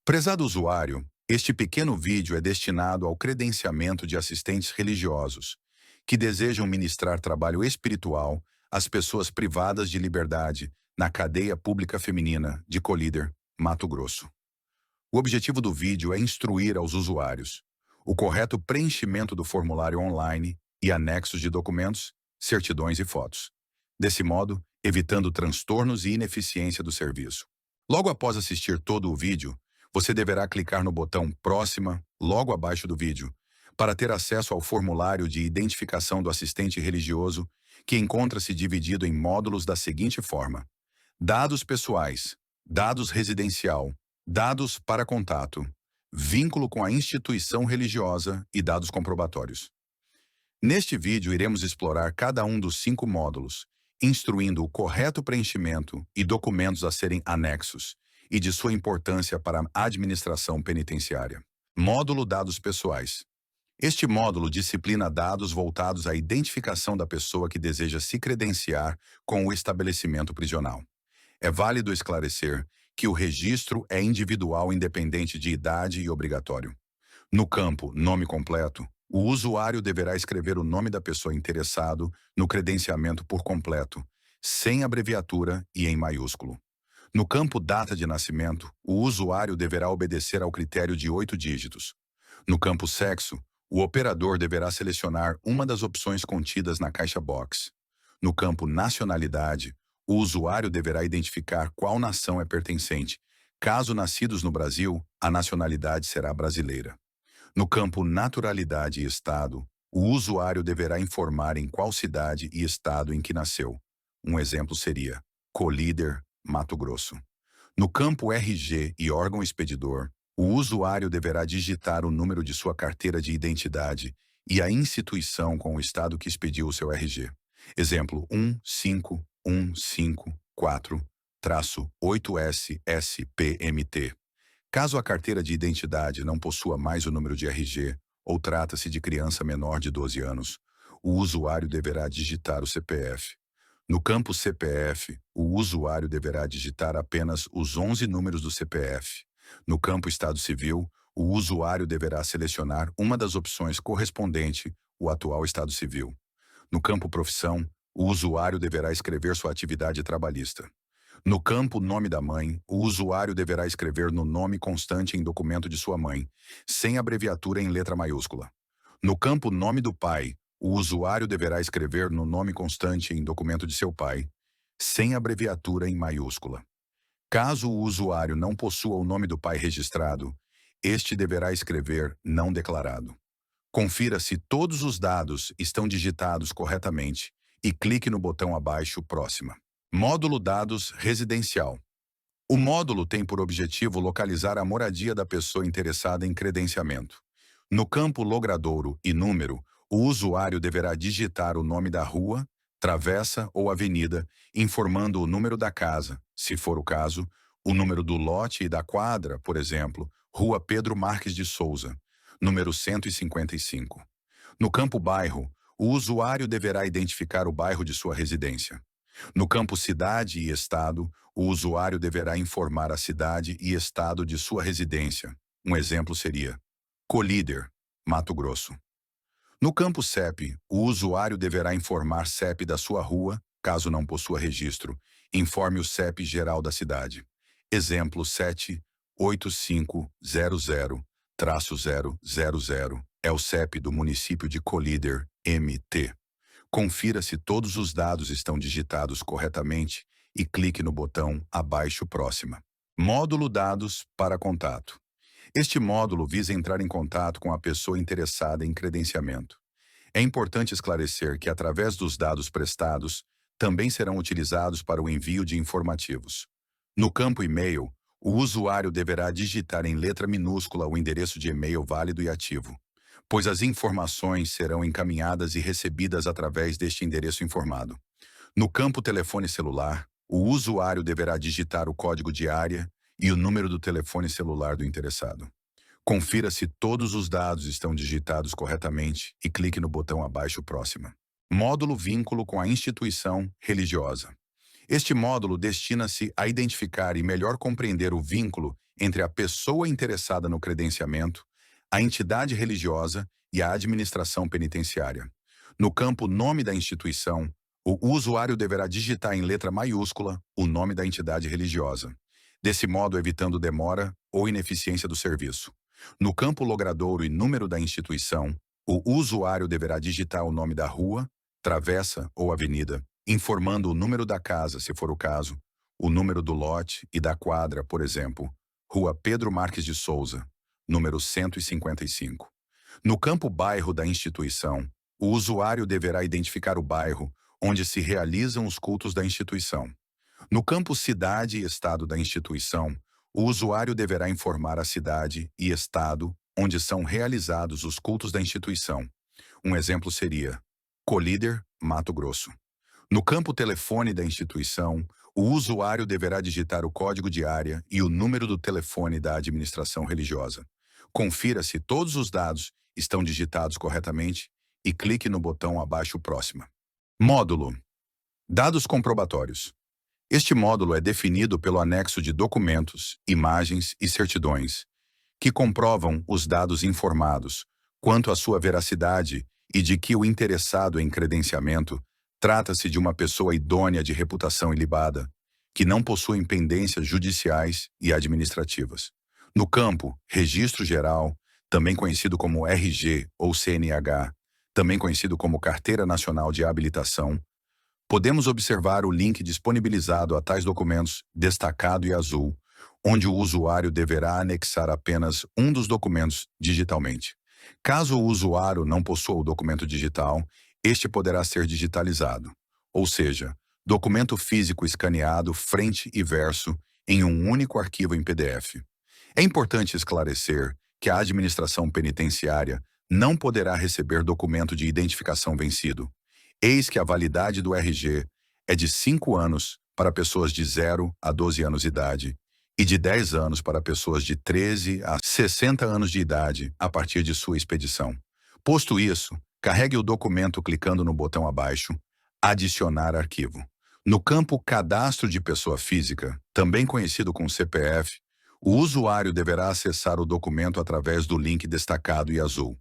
Prezado usuário, este pequeno vídeo é destinado ao credenciamento de assistentes religiosos que desejam ministrar trabalho espiritual às pessoas privadas de liberdade na cadeia pública feminina de Colíder, Mato Grosso. O objetivo do vídeo é instruir aos usuários o correto preenchimento do formulário online e anexos de documentos, certidões e fotos. Desse modo, evitando transtornos e ineficiência do serviço. Logo após assistir todo o vídeo, você deverá clicar no botão Próxima, logo abaixo do vídeo, para ter acesso ao formulário de identificação do assistente religioso, que encontra-se dividido em módulos da seguinte forma: dados pessoais, dados residencial, dados para contato, vínculo com a instituição religiosa e dados comprobatórios. Neste vídeo, iremos explorar cada um dos 5 módulos, instruindo o correto preenchimento e documentos a serem anexos, e de sua importância para a administração penitenciária. Módulo Dados Pessoais. Este módulo disciplina dados voltados à identificação da pessoa que deseja se credenciar com o estabelecimento prisional. É válido esclarecer que o registro é individual, independente de idade e obrigatório. No campo Nome Completo, o usuário deverá escrever o nome da pessoa interessado no credenciamento por completo, sem abreviatura e em maiúsculo. No campo Data de Nascimento, o usuário deverá obedecer ao critério de 8 dígitos. No campo Sexo, o operador deverá selecionar uma das opções contidas na caixa box. No campo Nacionalidade, o usuário deverá identificar qual nação é pertencente. Caso nascidos no Brasil, a nacionalidade será brasileira. No campo Naturalidade e Estado, o usuário deverá informar em qual cidade e estado em que nasceu. Um exemplo seria Colíder, Mato Grosso. No campo RG e órgão expedidor, o usuário deverá digitar o número de sua carteira de identidade e a instituição com o estado que expediu o seu RG. Exemplo 15154-8SSPMT. Caso a carteira de identidade não possua mais o número de RG, ou trata-se de criança menor de 12 anos, o usuário deverá digitar o CPF. No campo CPF, o usuário deverá digitar apenas os 11 números do CPF. No campo Estado Civil, o usuário deverá selecionar uma das opções correspondente ao atual Estado Civil. No campo Profissão, o usuário deverá escrever sua atividade trabalhista. No campo Nome da Mãe, o usuário deverá escrever no nome constante em documento de sua mãe, sem abreviatura em letra maiúscula. No campo Nome do Pai, o usuário deverá escrever no nome constante em documento de seu pai, sem abreviatura em maiúscula. Caso o usuário não possua o nome do pai registrado, este deverá escrever não declarado. Confira se todos os dados estão digitados corretamente e clique no botão abaixo Próxima. Módulo Dados Residencial. O módulo tem por objetivo localizar a moradia da pessoa interessada em credenciamento. No campo Logradouro e Número, o usuário deverá digitar o nome da rua, travessa ou avenida, informando o número da casa, se for o caso, o número do lote e da quadra, por exemplo, Rua Pedro Marques de Souza, número 155. No campo Bairro, o usuário deverá identificar o bairro de sua residência. No campo Cidade e Estado, o usuário deverá informar a cidade e estado de sua residência. Um exemplo seria Colíder, Mato Grosso. No campo CEP, o usuário deverá informar CEP da sua rua, caso não possua registro. Informe o CEP geral da cidade. Exemplo 78500-000 é o CEP do município de Colíder, MT. Confira se todos os dados estão digitados corretamente e clique no botão abaixo Próxima. Módulo Dados para Contato. Este módulo visa entrar em contato com a pessoa interessada em credenciamento. É importante esclarecer que, através dos dados prestados, também serão utilizados para o envio de informativos. No campo e-mail, o usuário deverá digitar em letra minúscula o endereço de e-mail válido e ativo, pois as informações serão encaminhadas e recebidas através deste endereço informado. No campo telefone celular, o usuário deverá digitar o código de área e o número do telefone celular do interessado. Confira se todos os dados estão digitados corretamente e clique no botão abaixo Próxima. Módulo Vínculo com a instituição religiosa. Este módulo destina-se a identificar e melhor compreender o vínculo entre a pessoa interessada no credenciamento, a entidade religiosa e a administração penitenciária. No campo Nome da instituição, o usuário deverá digitar em letra maiúscula o nome da entidade religiosa, desse modo evitando demora ou ineficiência do serviço. No campo Logradouro e número da instituição, o usuário deverá digitar o nome da rua, travessa ou avenida, informando o número da casa, se for o caso, o número do lote e da quadra, por exemplo, Rua Pedro Marques de Souza, número 155. No campo Bairro da instituição, o usuário deverá identificar o bairro onde se realizam os cultos da instituição. No campo Cidade e Estado da instituição, o usuário deverá informar a cidade e estado onde são realizados os cultos da instituição. Um exemplo seria Colíder, Mato Grosso. No campo Telefone da instituição, o usuário deverá digitar o código de área e o número do telefone da administração religiosa. Confira se todos os dados estão digitados corretamente e clique no botão abaixo próxima. Módulo: Dados comprobatórios. Este módulo é definido pelo anexo de documentos, imagens e certidões, que comprovam os dados informados quanto à sua veracidade e de que o interessado em credenciamento trata-se de uma pessoa idônea de reputação ilibada, que não possui pendências judiciais e administrativas. No campo Registro Geral, também conhecido como RG ou CNH, também conhecido como Carteira Nacional de Habilitação, podemos observar o link disponibilizado a tais documentos, destacado e azul, onde o usuário deverá anexar apenas um dos documentos digitalmente. Caso o usuário não possua o documento digital, este poderá ser digitalizado, ou seja, documento físico escaneado frente e verso em um único arquivo em PDF. É importante esclarecer que a administração penitenciária não poderá receber documento de identificação vencido. Eis que a validade do RG é de 5 anos para pessoas de 0 a 12 anos de idade e de 10 anos para pessoas de 13 a 60 anos de idade a partir de sua expedição. Posto isso, carregue o documento clicando no botão abaixo, Adicionar arquivo. No campo Cadastro de Pessoa Física, também conhecido como CPF, o usuário deverá acessar o documento através do link destacado e azul.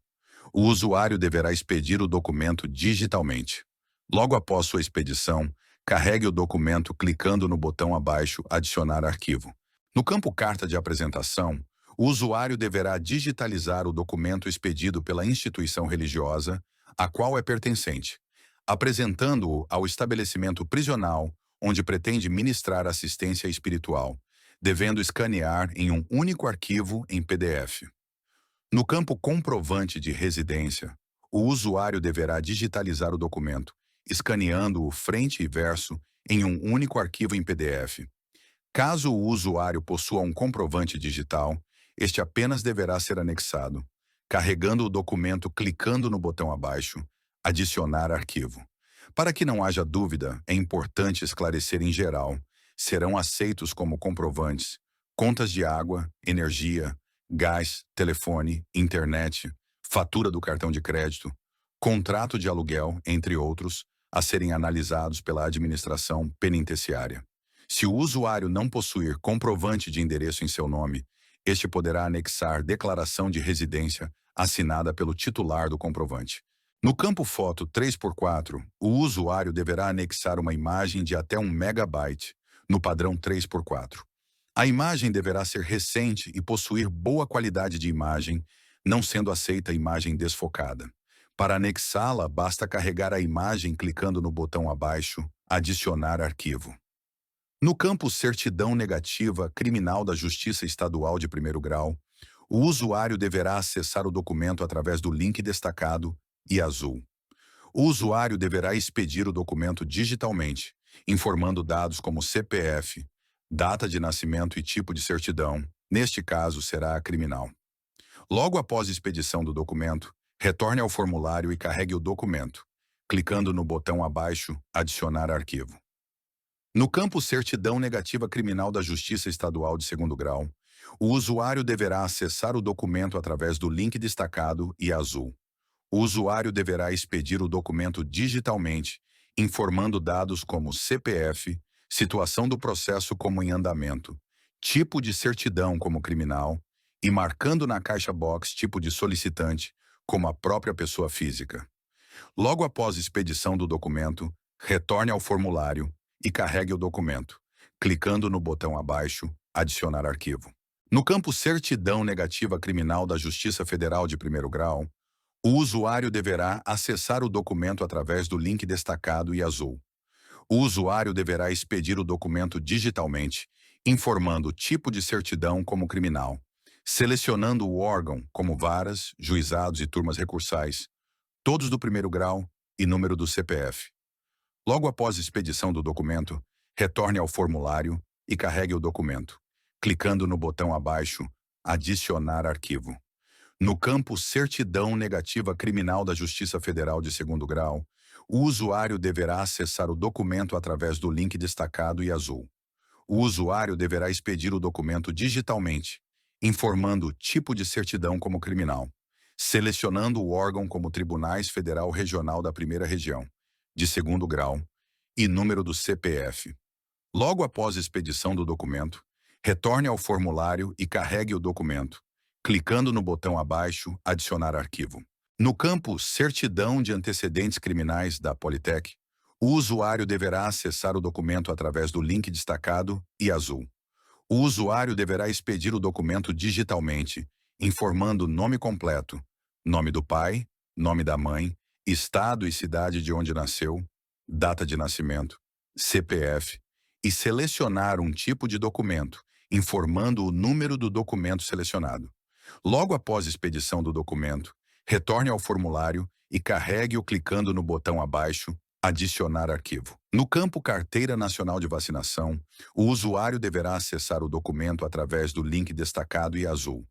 O usuário deverá expedir o documento digitalmente. Logo após sua expedição, carregue o documento clicando no botão abaixo Adicionar arquivo. No campo Carta de Apresentação, o usuário deverá digitalizar o documento expedido pela instituição religiosa, a qual é pertencente, apresentando-o ao estabelecimento prisional onde pretende ministrar assistência espiritual, devendo escanear em um único arquivo em PDF. No campo Comprovante de Residência, o usuário deverá digitalizar o documento, escaneando-o frente e verso em um único arquivo em PDF. Caso o usuário possua um comprovante digital, este apenas deverá ser anexado, carregando o documento clicando no botão abaixo, Adicionar arquivo. Para que não haja dúvida, é importante esclarecer em geral, serão aceitos como comprovantes contas de água, energia, gás, telefone, internet, fatura do cartão de crédito, contrato de aluguel, entre outros, a serem analisados pela administração penitenciária. Se o usuário não possuir comprovante de endereço em seu nome, este poderá anexar declaração de residência assinada pelo titular do comprovante. No campo Foto 3x4, o usuário deverá anexar uma imagem de até 1 megabyte, no padrão 3x4. A imagem deverá ser recente e possuir boa qualidade de imagem, não sendo aceita imagem desfocada. Para anexá-la, basta carregar a imagem clicando no botão abaixo, Adicionar arquivo. No campo Certidão Negativa Criminal da Justiça Estadual de primeiro grau, o usuário deverá acessar o documento através do link destacado e azul. O usuário deverá expedir o documento digitalmente, informando dados como CPF, data de nascimento e tipo de certidão, neste caso será a criminal. Logo após a expedição do documento, retorne ao formulário e carregue o documento, clicando no botão abaixo Adicionar arquivo. No campo Certidão Negativa Criminal da Justiça Estadual de segundo grau, o usuário deverá acessar o documento através do link destacado e azul. O usuário deverá expedir o documento digitalmente, informando dados como CPF, situação do processo como em andamento, tipo de certidão como criminal e marcando na caixa box tipo de solicitante como a própria pessoa física. Logo após expedição do documento, retorne ao formulário e carregue o documento, clicando no botão abaixo Adicionar arquivo. No campo Certidão Negativa Criminal da Justiça Federal de primeiro grau, o usuário deverá acessar o documento através do link destacado e azul. O usuário deverá expedir o documento digitalmente, informando o tipo de certidão como criminal, selecionando o órgão como varas, juizados e turmas recursais, todos do primeiro grau e número do CPF. Logo após expedição do documento, retorne ao formulário e carregue o documento, clicando no botão abaixo Adicionar arquivo. No campo Certidão Negativa Criminal da Justiça Federal de segundo grau, o usuário deverá acessar o documento através do link destacado e azul. O usuário deverá expedir o documento digitalmente, informando o tipo de certidão como criminal, selecionando o órgão como Tribunais Federal Regional da Primeira Região, de segundo grau, e número do CPF. Logo após a expedição do documento, retorne ao formulário e carregue o documento, clicando no botão abaixo Adicionar arquivo. No campo Certidão de Antecedentes Criminais da Politec, o usuário deverá acessar o documento através do link destacado e azul. O usuário deverá expedir o documento digitalmente, informando nome completo, nome do pai, nome da mãe, estado e cidade de onde nasceu, data de nascimento, CPF, e selecionar um tipo de documento, informando o número do documento selecionado. Logo após a expedição do documento, retorne ao formulário e carregue-o clicando no botão abaixo Adicionar arquivo. No campo Carteira Nacional de Vacinação, o usuário deverá acessar o documento através do link destacado e azul.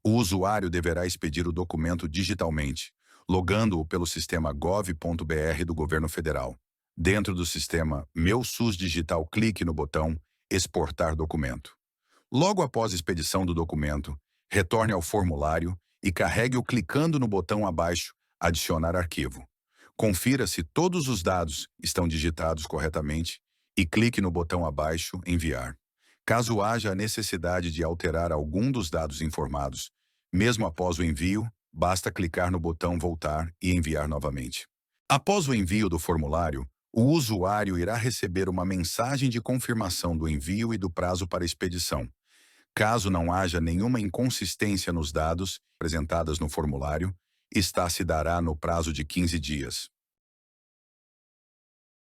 O usuário deverá expedir o documento digitalmente, logando-o pelo sistema gov.br do Governo Federal. Dentro do sistema Meu SUS Digital, clique no botão Exportar documento. Logo após a expedição do documento, retorne ao formulário e carregue-o clicando no botão abaixo Adicionar arquivo. Confira se todos os dados estão digitados corretamente e clique no botão abaixo Enviar. Caso haja a necessidade de alterar algum dos dados informados, mesmo após o envio, basta clicar no botão Voltar e enviar novamente. Após o envio do formulário, o usuário irá receber uma mensagem de confirmação do envio e do prazo para expedição. Caso não haja nenhuma inconsistência nos dados apresentados no formulário, se dará no prazo de 15 dias.